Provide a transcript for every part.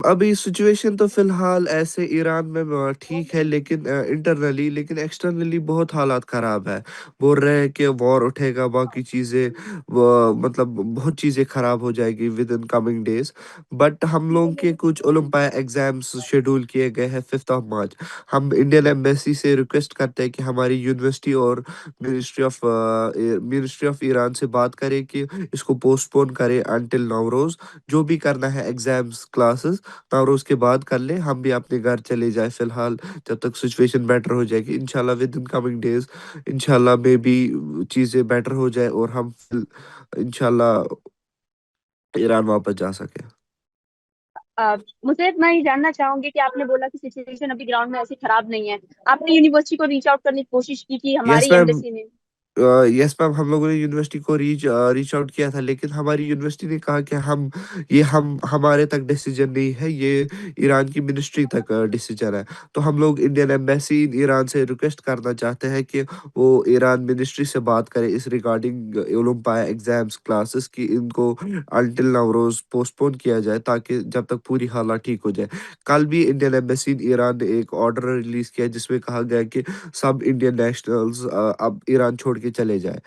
अभी सिचुएशन तो फिलहाल ऐसे ईरान में ठीक है, लेकिन इंटरनली, लेकिन एक्सटर्नली बहुत हालात ख़राब है। बोल रहे हैं कि वॉर उठेगा, बाकी चीज़ें वो मतलब बहुत चीज़ें ख़राब हो जाएगी with in coming days. But हम लोगों के कुछ ओलंपिया एग्ज़ाम्स शेड्यूल किए गए हैं 5 मार्च। हम इंडियन एम्बेसी से रिक्वेस्ट करते हैं कि हमारी यूनिवर्सिटी और मिनिस्ट्री ऑफ ईरान से बात करें कि इसको पोस्टपोन करें अनटिल नवरोज़। जो भी करना है एग्जाम्स क्लासेस नवरोज के बाद कर ले, हम भी अपने घर चले जाए फिलहाल, जब तक सिचुएशन बेटर हो जाएगी। इंशाल्लाह विद इन कमिंग डेज इंशाल्लाह मे बी चीज़ें बेटर हो जाए और हम इंशाल्लाह ईरान वापस जा सके। मुझे मैं ये जानना चाहूंगी कि आपने बोला कि सिचुएशन अभी ग्राउंड में ऐसी खराब नहीं है। आपने यूनिवर्सिटी को रीच आउट करने की कोशिश की थी यस हमारी मैम। एम्बेसी ने? यस मैम, हम लोगों ने यूनिवर्सिटी को रीच आउट किया था, लेकिन हमारी यूनिवर्सिटी ने कहा कि हम हमारे तक डिसीजन नहीं है, ये ईरान की मिनिस्ट्री तक डिसीजन है। तो हम लोग इंडियन एम्बेसी ईरान से रिक्वेस्ट करना चाहते हैं कि वो ईरान मिनिस्ट्री से बात करे इस रिगार्डिंग ओलंपिया एग्जाम्स क्लासेस की इनको अनटिल नवरोज पोस्टपोन किया जाए, ताकि जब तक पूरी हालत ठीक हो जाए। कल भी इंडियन एम्बेसी ईरान ने एक ऑर्डर रिलीज किया जिसमें कहा गया कि सब इंडियन नेशनल्स अब ईरान छोड़ के चले जाए।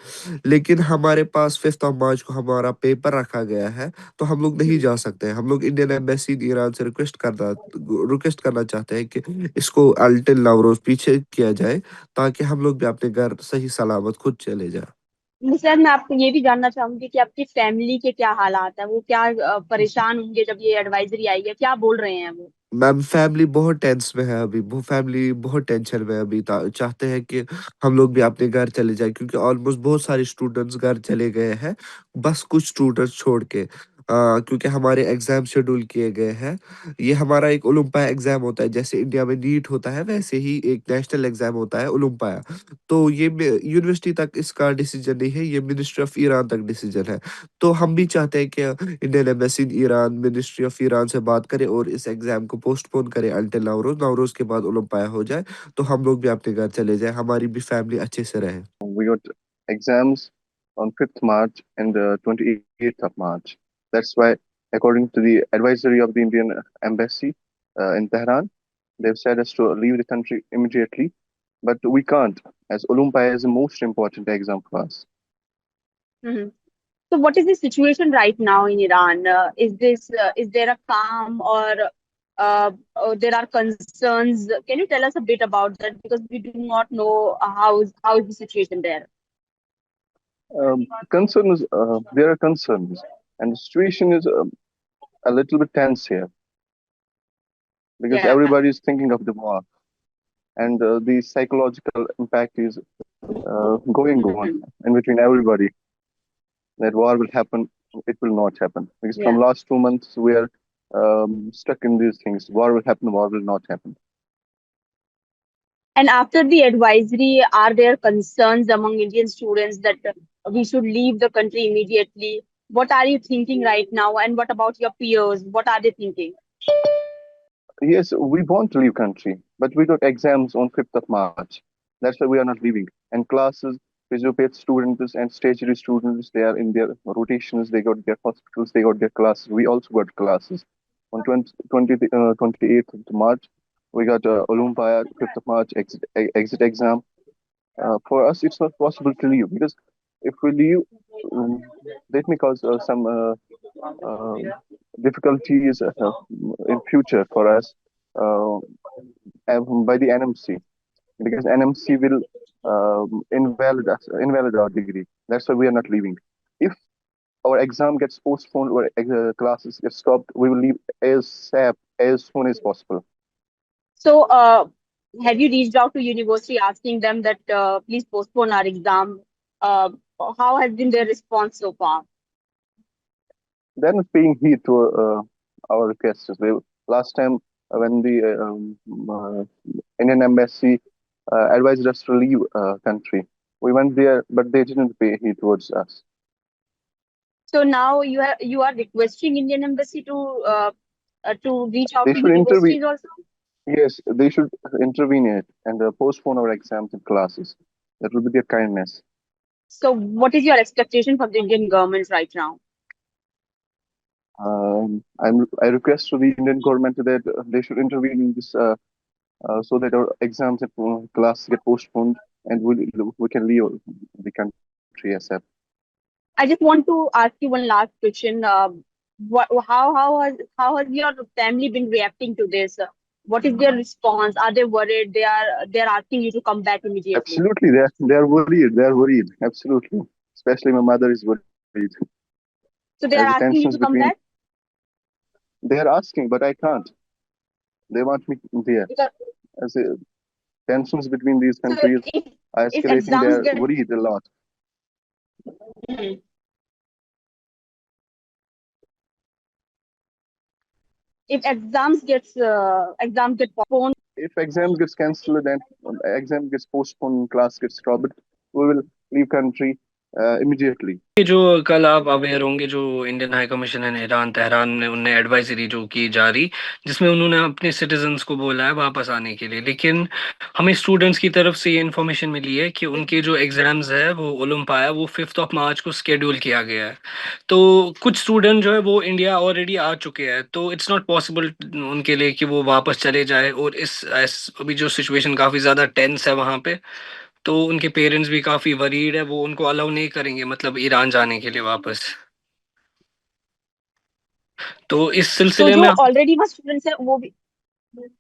लेकिन हमारे पास 5 मार्च को हमारा पेपर रखा गया है, तो हम लोग नहीं हम्म। जा सकते हैं। हम लोग इंडियन एम्बेसी ईरान से रिक्वेस्ट करना चाहते हैं कि इसको अल्टिल नवरोज पीछे किया जाए, ताकि हम लोग भी अपने घर सही सलामत खुद चले जाए। सर, मैं आपको ये भी जानना चाहूंगी कि आपकी फैमिली के क्या हालात है, वो क्या परेशान होंगे जब ये एडवाइजरी आई है, क्या बोल रहे हैं वो? मैम फैमिली बहुत टेंस में है अभी, फैमिली बहुत टेंशन में है अभी, चाहते हैं कि हम लोग भी अपने घर चले जाए, क्योंकि ऑलमोस्ट बहुत सारे स्टूडेंट्स घर चले गए हैं, बस कुछ स्टूडेंट्स छोड़ के। क्योंकि हमारे एग्जाम शेड्यूल किए गए हैं। ये हमारा एक ओलंपिया एग्जाम होता है, जैसे इंडिया में नीट होता है वैसे ही एक नेशनल एग्जाम होता है ओलंपिया। तो ये यूनिवर्सिटी तक इसका डिसीजन नहीं है, ये मिनिस्ट्री ऑफ ईरान तक डिसीजन है। तो हम भी चाहते हैं कि Indian embassy Iran ministry of Iran से बात करे और इस एग्जाम को पोस्टपोन करे अनटिल नवरोज। नवरोज के बाद ओलंपिया हो जाए, तो हम लोग भी अपने घर चले जाए, हमारी भी फैमिली अच्छे से रहे। We got exams on 5th March and 28th of March. That's why, according to the advisory of the Indian Embassy in Tehran, they've said us to leave the country immediately. But we can't, as Olympia is the most important exam for us. Hmm. So, what is the situation right now in Iran? Is there a calm, or there are concerns? Can you tell us a bit about that, because we do not know how is the situation there? Concerns, there are concerns, and the situation is a little bit tense here because Yeah. everybody is thinking of the war, and the psychological impact is going on Mhm. in between everybody. That war will happen, it will not happen. Because from Yeah. last 2 months, we are stuck in these things. War will happen, war will not happen. And after the advisory, are there concerns among Indian students that we should leave the country immediately? What are you thinking right now? And what about your peers? What are they thinking? Yes, we want to leave country, but we got exams on 5th of March. That's why we are not leaving. And classes, physiotherapy students and stationary students, they are in their rotations, they got their hospitals, they got their classes. We also got classes. On 28th of March, we got Olympia, 5th of March exit exam. For us, it's not possible to leave because if we leave, um, that may cause some uh, difficulties in future for us by the NMC because NMC will invalid our degree. That's why we are not leaving. If our exam gets postponed or classes get stopped, we will leave as soon as possible. So, have you reached out to university asking them that please postpone our exam? Uh, how has been their response so far? They're not paying heed to our requests. Last time when the Indian embassy advised us to leave country, we went there, but they didn't pay heed towards us. So now you are requesting Indian embassy to reach out They to should intervene. universities also. Yes, they should intervene it and postpone our exams and classes. That will be their kindness. So what is your expectation from the Indian government right now? I request to the Indian government that they should intervene in this so that our exams and classes get postponed and we can leave the country ASAP. I just want to ask you one last question. How has your family been reacting to this? What is their response? Are they worried? They are asking you to come back immediately. Absolutely, they are worried. They are worried. Absolutely, especially my mother is worried So as they the are asking tensions you to come between. back They are asking, but I can't. They want me there. because As the tensions between these so countries are if escalating, they exams are get worried a lot. Mhm. if exams get postponed. If exam gets cancelled and exam gets postponed, class gets stopped, we will leave country immediately. ये जो कल आप aware होंगे जो Indian high commission है Iran Tehran ने उन्हें advisory जो की जा रही जिसमें उन्होंने अपने सिटीजन्स को बोला है वापस आने के लिए लेकिन हमें स्टूडेंट्स की तरफ से ये इन्फॉर्मेशन मिली है कि उनके जो एग्जाम्स है वो ओलंपिया वो 5 मार्च को स्केड्यूल किया गया है तो कुछ स्टूडेंट जो है वो इंडिया ऑलरेडी आ चुके हैं तो इट्स नॉट पॉसिबल उनके लिए कि वो वापस चले जाए और अभी जो सिचुएशन काफ़ी ज़्यादा टेंस है वहाँ पे तो उनके पेरेंट्स भी काफी वरीड है वो उनको अलाउ नहीं करेंगे मतलब ईरान जाने के लिए वापस तो इस तो सिलसिले जो में ऑलरेडी वहाँ स्टूडेंट्स है वो भी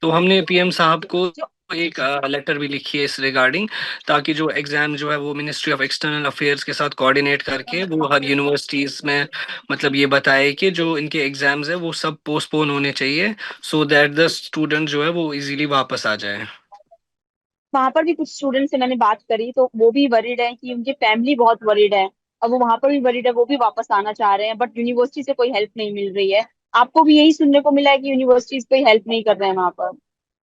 तो हमने पीएम साहब को जो एक लेटर भी लिखी है इस रिगार्डिंग ताकि जो एग्जाम जो है वो मिनिस्ट्री ऑफ एक्सटर्नल अफेयर्स के साथ कोऑर्डिनेट करके वो हर यूनिवर्सिटीज में मतलब ये बताए कि जो इनके एग्जाम्स है वो सब पोस्टपोन होने चाहिए सो दैट द स्टूडेंट जो है वो इजीली वापस आ जाए वहां पर भी कुछ स्टूडेंट से मैंने बात करी तो वो भी वरीड है कि उनकी फैमिली बहुत वरीड है और वो वहां पर भी वरीड है वो भी वापस आना चाह रहे हैं बट यूनिवर्सिटी से कोई हेल्प नहीं मिल रही है आपको भी यही सुनने को मिला है कि यूनिवर्सिटीज कोई हेल्प नहीं कर रहे हैं वहां पर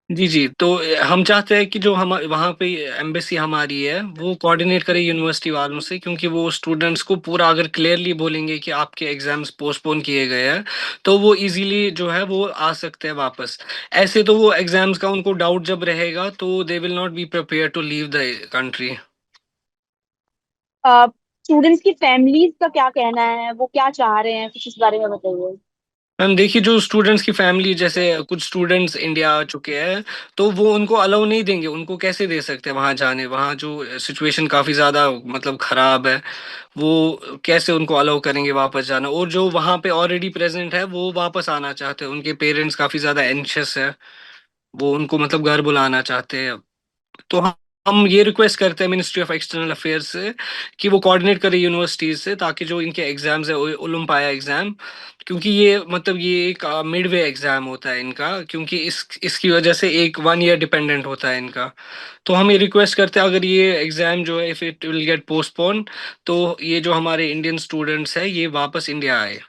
जी जी तो हम चाहते हैं कि जो हम वहाँ पे एम्बेसी हमारी है वो कोऑर्डिनेट करे यूनिवर्सिटी वालों से क्योंकि वो स्टूडेंट्स को पूरा अगर क्लियरली बोलेंगे कि आपके एग्जाम्स पोस्टपोन किए गए हैं तो वो इजीली जो है वो आ सकते हैं वापस ऐसे तो वो एग्जाम्स का उनको डाउट जब रहेगा तो they will not be prepare to leave the country students की फैमिलीज का क्या कहना है वो क्या चाह रहे हैं कुछ इस बारे में बताइए मैम देखिए जो स्टूडेंट्स की फैमिली जैसे कुछ स्टूडेंट्स इंडिया आ चुके हैं तो वो उनको अलाउ नहीं देंगे उनको कैसे दे सकते हैं वहां जाने वहां जो सिचुएशन काफी ज्यादा मतलब खराब है वो कैसे उनको अलाउ करेंगे वापस जाना और जो वहां पे ऑलरेडी प्रेजेंट है वो वापस आना चाहते हैं उनके पेरेंट्स काफी ज्यादा एंशियस है वो उनको मतलब घर बुलाना चाहते हैं तो हम ये रिक्वेस्ट करते हैं मिनिस्ट्री ऑफ एक्सटर्नल अफेयर्स से कि वो कोऑर्डिनेट करे यूनिवर्सिटीज से ताकि जो इनके एग्जाम्स है ओलंपिया एग्जाम क्योंकि ये मतलब ये एक मिडवे एग्जाम होता है इनका क्योंकि इसकी वजह से एक 1 ईयर डिपेंडेंट होता है इनका तो हम ये रिक्वेस्ट करते हैं अगर ये एग्जाम जो है if it will get postpone तो ये जो हमारे इंडियन स्टूडेंट्स है ये वापस इंडिया आए